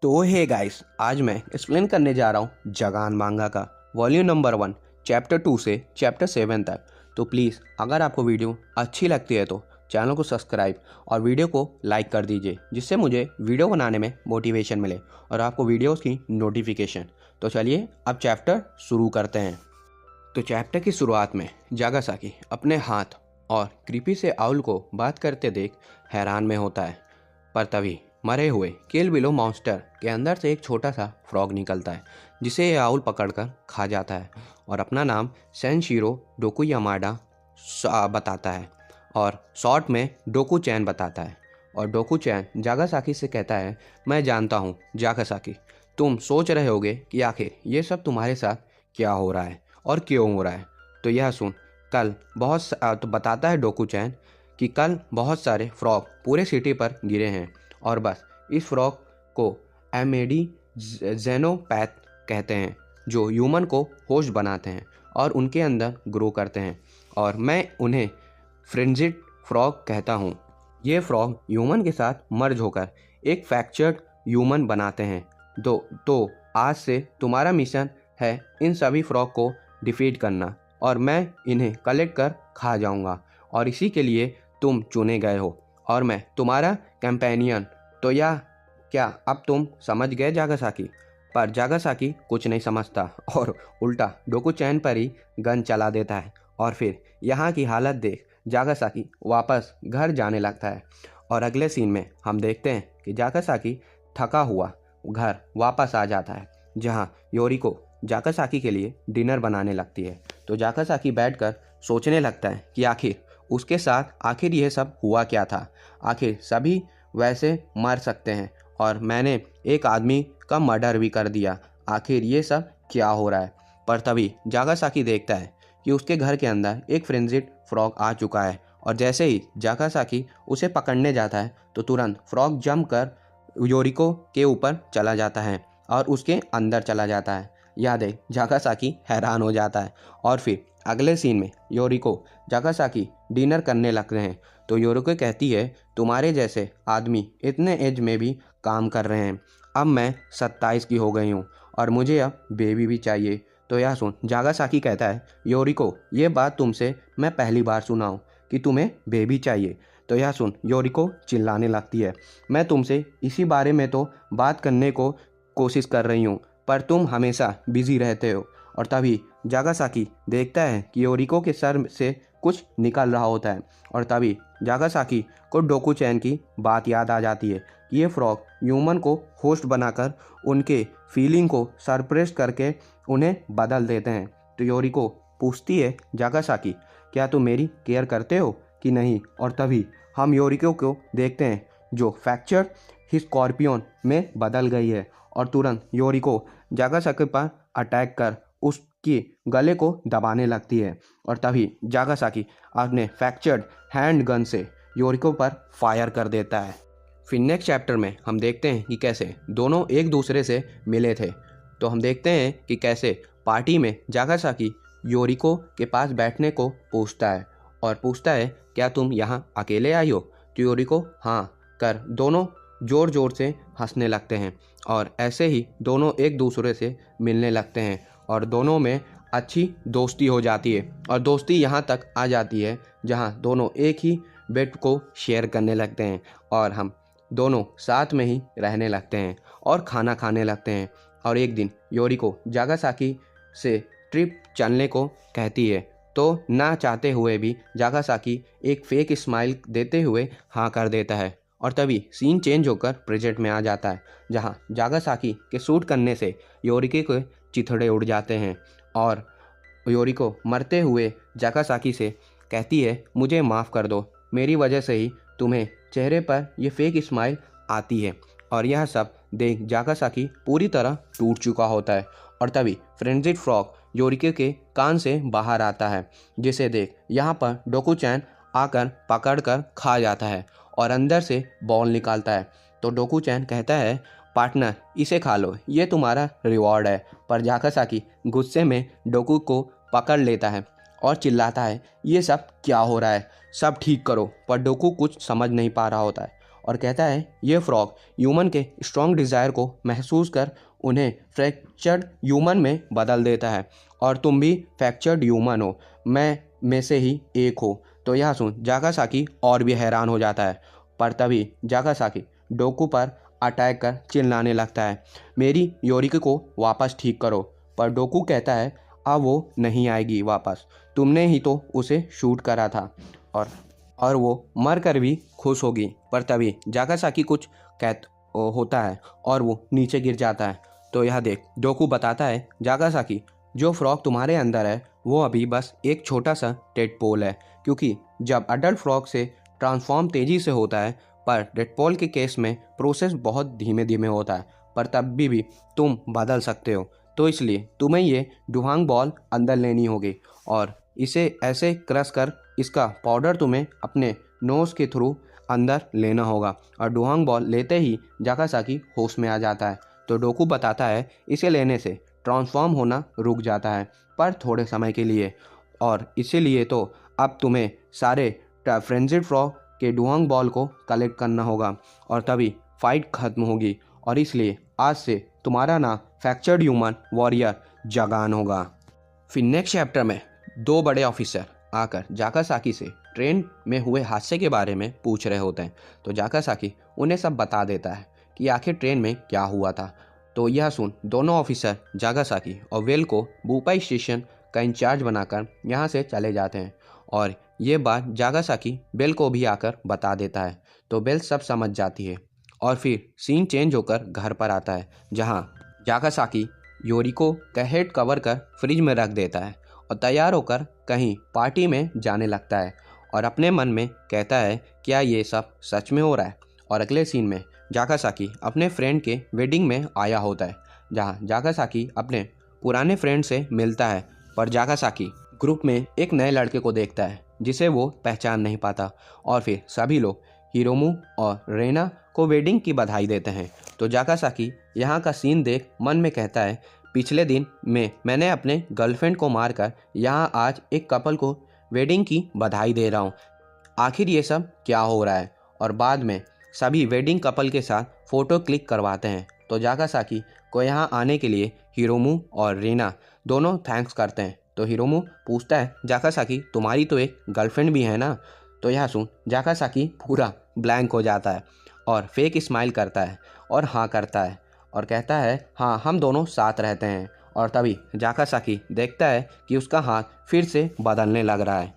तो hey guys, आज मैं एक्सप्लेन करने जा रहा हूँ जगान मांगा का वॉल्यूम नंबर 1 चैप्टर 2 से चैप्टर 7 तक। तो प्लीज़ अगर आपको वीडियो अच्छी लगती है तो चैनल को सब्सक्राइब और वीडियो को लाइक कर दीजिए, जिससे मुझे वीडियो बनाने में मोटिवेशन मिले और आपको वीडियोस की नोटिफिकेशन। तो चलिए अब चैप्टर शुरू करते हैं। तो चैप्टर की शुरुआत में जागासाकी अपने हाथ और क्रीपी से आउल को बात करते देख हैरान में होता है, पर तभी मरे हुए किल बिलो मॉन्स्टर के अंदर से एक छोटा सा फ्रॉग निकलता है, जिसे ये आउल पकड़कर खा जाता है और अपना नाम सेनशिरो डोकू यामाडा बताता है और शॉर्ट में डोकू चैन बताता है। और डोकू चैन जागासाकी से कहता है, मैं जानता हूँ जागासाकी, तुम सोच रहे होगे कि आखिर ये सब तुम्हारे साथ क्या हो रहा है और क्यों हो रहा है। तो यह सुन, कल तो बताता है डोकू चैन कि कल बहुत सारे फ्रॉग पूरे सिटी पर गिरे हैं और बस इस फ्रॉग को एमेडी जेनोपैथ कहते हैं, जो ह्यूमन को होस्ट बनाते हैं और उनके अंदर ग्रो करते हैं, और मैं उन्हें फ्रेंजिड फ्रॉग कहता हूँ। ये फ्रॉग ह्यूमन के साथ मर्ज होकर एक फ्रैक्चर्ड ह्यूमन बनाते हैं। तो आज से तुम्हारा मिशन है इन सभी फ्रॉग को डिफीट करना, और मैं इन्हें कलेक्ट कर खा जाऊंगा, और इसी के लिए तुम चुने गए हो और मैं तुम्हारा कंपेनियन। तो यह क्या अब तुम समझ गए जागासाकी? पर जागासाकी कुछ नहीं समझता और उल्टा डोकू चैन पर ही गन चला देता है। और फिर यहाँ की हालत देख जागासाकी वापस घर जाने लगता है। और अगले सीन में हम देखते हैं कि जागासाकी थका हुआ घर वापस आ जाता है, जहाँ योरिको जागासाकी के लिए डिनर बनाने लगती है। तो जागासाकी बैठकर सोचने लगता है कि आखिर उसके साथ आखिर यह सब हुआ क्या था। आखिर सभी वैसे मर सकते हैं और मैंने एक आदमी का मर्डर भी कर दिया, आखिर ये सब क्या हो रहा है। पर तभी जागासाकी देखता है कि उसके घर के अंदर एक फ्रेंजिड फ्रॉग आ चुका है, और जैसे ही जागासाकी उसे पकड़ने जाता है तो तुरंत फ्रॉग जंप कर योरिको के ऊपर चला जाता है और उसके अंदर चला जाता है। यह देख जागासाकी हैरान हो जाता है। और फिर अगले सीन में योरिको जागासाकी डिनर करने लगते हैं। तो योरिको कहती है, तुम्हारे जैसे आदमी इतने एज में भी काम कर रहे हैं, अब मैं 27 की हो गई हूँ और मुझे अब बेबी भी चाहिए। तो यह सुन जागासाकी कहता है, योरिको ये बात तुमसे मैं पहली बार सुना हूँ कि तुम्हें बेबी चाहिए। तो यह सुन योरिको चिल्लाने लगती है, मैं तुमसे इसी बारे में तो बात करने को कोशिश कर रही हूँ, पर तुम हमेशा बिजी रहते हो। और तभी जागासाकी देखता है कि योरिको के सर से कुछ निकल रहा होता है, और तभी जागासाकी को डोकू चैन की बात याद आ जाती है कि ये फ्रॉग ह्यूमन को होस्ट बनाकर उनके फीलिंग को सरप्रेस करके उन्हें बदल देते हैं। तो योरिको पूछती है, जागासाकी क्या तुम मेरी केयर करते हो कि नहीं। और तभी हम योरिको को देखते हैं जो फ्रैक्चर ही स्कॉर्पियन में बदल गई है, और तुरंत योरिको जागासाकी पर अटैक कर उसके गले को दबाने लगती है। और तभी जागासाकी अपने फ्रैक्चर्ड हैंड गन से योरिको पर फायर कर देता है। फिर नेक्स्ट चैप्टर में हम देखते हैं कि कैसे दोनों एक दूसरे से मिले थे। तो हम देखते हैं कि कैसे पार्टी में जागासाकी योरिको के पास बैठने को पूछता है और पूछता है, क्या तुम यहाँ अकेले आई हो। तो योरिको हाँ कर दोनों जोर जोर से हंसने लगते हैं, और ऐसे ही दोनों एक दूसरे से मिलने लगते हैं और दोनों में अच्छी दोस्ती हो जाती है। और दोस्ती यहाँ तक आ जाती है जहाँ दोनों एक ही बेड को शेयर करने लगते हैं, और हम दोनों साथ में ही रहने लगते हैं और खाना खाने लगते हैं। और एक दिन योरिको जागासाकी से ट्रिप चलने को कहती है, तो ना चाहते हुए भी जागासाकी एक फेक स्माइल देते हुए हाँ कर देता है। और तभी सीन चेंज होकर प्रेजेंट में आ जाता है, जहाँ जागासाकी के शूट करने से योरिको के चिथड़े उड़ जाते हैं, और योरिको मरते हुए जागासाकी से कहती है, मुझे माफ़ कर दो, मेरी वजह से ही तुम्हें चेहरे पर यह फेक स्माइल आती है। और यह सब देख जागासाकी पूरी तरह टूट चुका होता है। और तभी फ्रेंजिड फ्रॉग योरिको के कान से बाहर आता है, जिसे देख यहाँ पर डोकू चैन आकर पकड़ कर खा जाता है और अंदर से बॉल निकालता है। तो डोकू चैन कहता है, पार्टनर इसे खा लो, ये तुम्हारा रिवॉर्ड है। पर जागासाकी गुस्से में डोकू को पकड़ लेता है और चिल्लाता है, ये सब क्या हो रहा है, सब ठीक करो। पर डोकू कुछ समझ नहीं पा रहा होता है और कहता है ये फ्रॉग ह्यूमन के स्ट्रॉन्ग डिज़ायर को महसूस कर उन्हें फ्रैक्चर्ड ह्यूमन में बदल देता है और तुम भी फ्रैक्चर्ड ह्यूमन हो, मैं में से ही एक हो। तो यह सुन जागासाकी और भी हैरान हो जाता है, पर तभी जागासाकी डोकू पर अटैक कर चिल्लाने लगता है, मेरी योरिको को वापस ठीक करो। पर डोकू कहता है अब वो नहीं आएगी वापस, तुमने ही तो उसे शूट करा था और वो मर कर भी खुश होगी। पर तभी जागासाकी कुछ होता है और वो नीचे गिर जाता है। तो यह देख डोकू बताता है जागासाकी जो फ्रॉग तुम्हारे अंदर है वो अभी बस एक छोटा सा टेडपोल है, क्योंकि जब अडल्ट फ्रॉग से ट्रांसफॉर्म तेज़ी से होता है, पर डेडपोल के केस में प्रोसेस बहुत धीमे धीमे होता है, पर तब भी तुम बदल सकते हो। तो इसलिए तुम्हें ये डुहांग बॉल अंदर लेनी होगी और इसे ऐसे क्रश कर इसका पाउडर तुम्हें अपने नोज़ के थ्रू अंदर लेना होगा। और डुहांग बॉल लेते ही जागासाकी होश में आ जाता है। तो डोकू बताता है इसे लेने से ट्रांसफॉर्म होना रुक जाता है, पर थोड़े समय के लिए, और इसीलिए तो अब तुम्हें सारे फ्रेंजिड फ्रॉग के डुहांग बॉल को कलेक्ट करना होगा और तभी फाइट खत्म होगी। और इसलिए आज से तुम्हारा नाम फ्रैक्चर्ड ह्यूमन वॉरियर जगान होगा। फिर नेक्स्ट चैप्टर में दो बड़े ऑफिसर आकर जागासाकी से ट्रेन में हुए हादसे के बारे में पूछ रहे होते हैं। तो जागासाकी उन्हें सब बता देता है कि आखिर ट्रेन में क्या हुआ था। तो यह सुन दोनों ऑफिसर जागासाकी और वेल को बुपाई स्टेशन का इंचार्ज बनाकर यहाँ से चले जाते हैं और ये बात जागासाकी बेल को भी आकर बता देता है। तो बेल सब समझ जाती है और फिर सीन चेंज होकर घर पर आता है, जहाँ जागासाकी योरिको का हेड कवर कर फ्रिज में रख देता है और तैयार होकर कहीं पार्टी में जाने लगता है और अपने मन में कहता है क्या ये सब सच में हो रहा है। और अगले सीन में जागासाकी अपने फ्रेंड के वेडिंग में आया होता है, जहाँ जागासाकी अपने पुराने फ्रेंड से मिलता है, पर जागासाकी ग्रुप में एक नए लड़के को देखता है जिसे वो पहचान नहीं पाता और फिर सभी लोग हिरोमू और रेना को वेडिंग की बधाई देते हैं। तो जागासाकी यहाँ का सीन देख मन में कहता है पिछले दिन में मैंने अपने गर्लफ्रेंड को मारकर यहाँ आज एक कपल को वेडिंग की बधाई दे रहा हूँ, आखिर ये सब क्या हो रहा है। और बाद में सभी वेडिंग कपल के साथ फ़ोटो क्लिक करवाते हैं। तो जागासाकी को यहाँ आने के लिए हिरोमू और रीना दोनों थैंक्स करते हैं। तो हिरोमू पूछता है जागासाकी तुम्हारी तो एक गर्लफ्रेंड भी है ना। तो यह सुन जागासाकी पूरा ब्लैंक हो जाता है और फेक स्माइल करता है और हाँ करता है और कहता है हाँ हम दोनों साथ रहते हैं। और तभी जागासाकी देखता है कि उसका हाथ फिर से बदलने लग रहा है।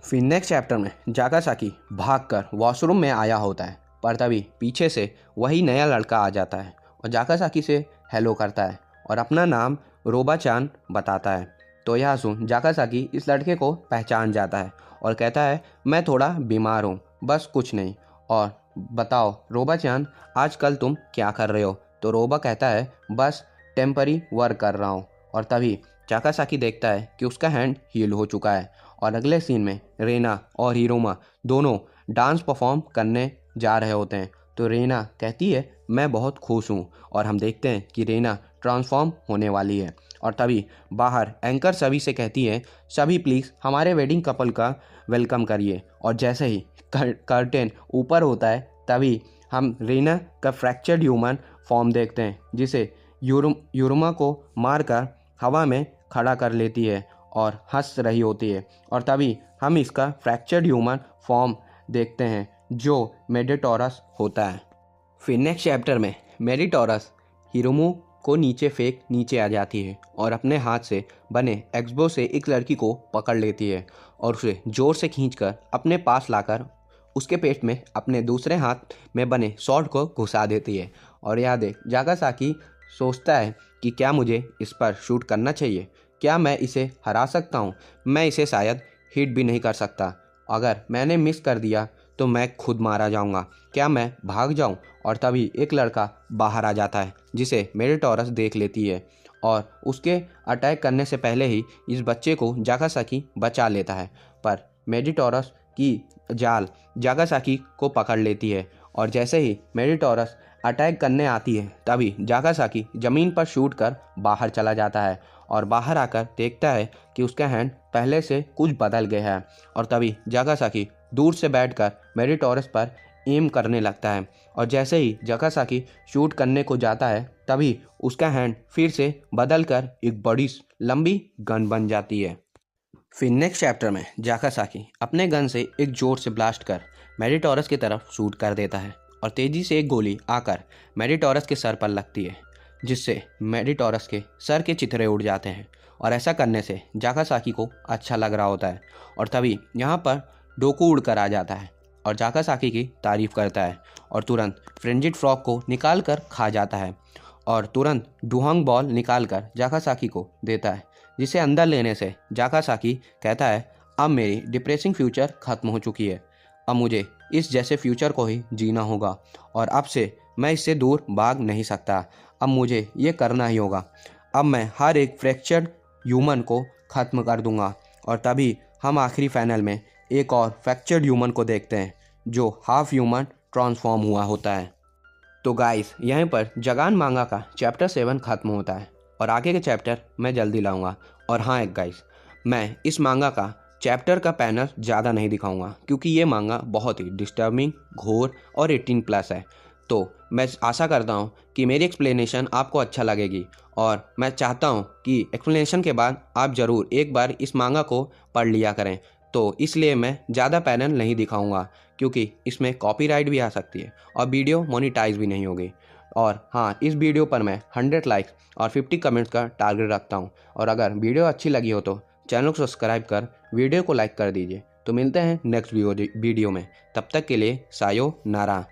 फिर नेक्स्ट चैप्टर में जागासाकी भागकर वॉशरूम में आया होता है, पर तभी पीछे से वही नया लड़का आ जाता है और जागासाकी से हेलो करता है और अपना नाम रोबा-चान बताता है। तो यह सुन जागासाकी इस लड़के को पहचान जाता है और कहता है मैं थोड़ा बीमार हूँ, बस कुछ नहीं। और बताओ रोबा-चान आजकल तुम क्या कर रहे हो। तो रोबा कहता है बस टेम्परी वर्क कर रहा हूँ। और तभी जागासाकी देखता है कि उसका हैंड हील हो चुका है और अगले सीन में रेना और हिरोमा दोनों डांस परफॉर्म करने जा रहे होते हैं। तो रेना कहती है मैं बहुत खुश हूँ और हम देखते हैं कि रेना ट्रांसफॉर्म होने वाली है। और तभी बाहर एंकर सभी से कहती है सभी प्लीज़ हमारे वेडिंग कपल का वेलकम करिए। और जैसे ही कर्टेन ऊपर होता है तभी हम रेना का फ्रैक्चर्ड ह्यूमन फॉर्म देखते हैं, जिसे यूरुमा को मारकर हवा में खड़ा कर लेती है और हंस रही होती है। और तभी हम इसका फ्रैक्चर्ड ह्यूमन फॉर्म देखते हैं जो मेडिटोरस होता है। फिर नेक्स्ट चैप्टर में मेडिटोरस हिरोमू को नीचे आ जाती है और अपने हाथ से बने एक्सबो से एक लड़की को पकड़ लेती है और उसे जोर से खींचकर अपने पास लाकर उसके पेट में अपने दूसरे हाथ में बने सॉर्ड को घुसा देती है। और यह देख जागासाकी सोचता है कि क्या मुझे इस पर शूट करना चाहिए, क्या मैं इसे हरा सकता हूँ, मैं इसे शायद हिट भी नहीं कर सकता, अगर मैंने मिस कर दिया तो मैं खुद मारा जाऊंगा, क्या मैं भाग जाऊं। और तभी एक लड़का बाहर आ जाता है जिसे मेडिटोरस देख लेती है और उसके अटैक करने से पहले ही इस बच्चे को जागासाकी बचा लेता है। पर मेडिटोरस की जाल जागासाकी को पकड़ लेती है और जैसे ही मेडिटोरस अटैक करने आती है तभी जागासाकी ज़मीन पर शूट कर बाहर चला जाता है और बाहर आकर देखता है कि उसका हैंड पहले से कुछ बदल गया है। और तभी जागासाकी दूर से बैठकर मेडिटोरस पर एम करने लगता है और जैसे ही जाकासाकी शूट करने को जाता है तभी उसका हैंड फिर से बदल कर एक बड़ी लंबी गन बन जाती है। फिर नेक्स्ट चैप्टर में जाकासाकी अपने गन से एक जोर से ब्लास्ट कर मेडिटोरस की तरफ शूट कर देता है और तेजी से एक गोली आकर मेडिटोरस के सर पर लगती है, जिससे मेडिटोरस के सर के चिथड़े उड़ जाते हैं। और ऐसा करने से जाकासाकी को अच्छा लग रहा होता है और तभी यहाँ पर डोकू उड़कर आ जाता है और जाकासाकी की तारीफ करता है और तुरंत फ्रेंजिड फ्रॉग को निकाल कर खा जाता है और तुरंत डुहंग बॉल निकाल कर जाकासाकी को देता है, जिसे अंदर लेने से जाकासाकी कहता है अब मेरी डिप्रेसिंग फ्यूचर ख़त्म हो चुकी है, अब मुझे इस जैसे फ्यूचर को ही जीना होगा और अब से मैं इससे दूर भाग नहीं सकता, अब मुझे ये करना ही होगा, अब मैं हर एक फ्रैक्चर्ड ह्यूमन को ख़त्म कर दूंगा। और तभी हम आखिरी फाइनल में एक और फ्रैक्चर्ड ह्यूमन को देखते हैं जो हाफ ह्यूमन ट्रांसफॉर्म हुआ होता है। तो गाइस यहीं पर जगान मांगा का चैप्टर 7 ख़त्म होता है और आगे के चैप्टर मैं जल्दी लाऊंगा। और हाँ एक गाइस, मैं इस मांगा का चैप्टर का पैनल ज़्यादा नहीं दिखाऊंगा क्योंकि ये मांगा बहुत ही डिस्टर्बिंग, घोर और 18+ है। तो मैं आशा करता हूँ कि मेरी एक्सप्लेनेशन आपको अच्छा लगेगी और मैं चाहता हूँ कि एक्सप्लेनेशन के बाद आप ज़रूर एक बार इस मांगा को पढ़ लिया करें। तो इसलिए मैं ज़्यादा पैनल नहीं दिखाऊंगा क्योंकि इसमें कॉपीराइट भी आ सकती है और वीडियो मोनेटाइज भी नहीं होगी। और हाँ, इस वीडियो पर मैं 100 लाइक्स और 50 कमेंट्स का टारगेट रखता हूँ। और अगर वीडियो अच्छी लगी हो तो चैनल को सब्सक्राइब कर वीडियो को लाइक कर दीजिए। तो मिलते हैं नेक्स्ट वीडियो में, तब तक के लिए सायोनारा।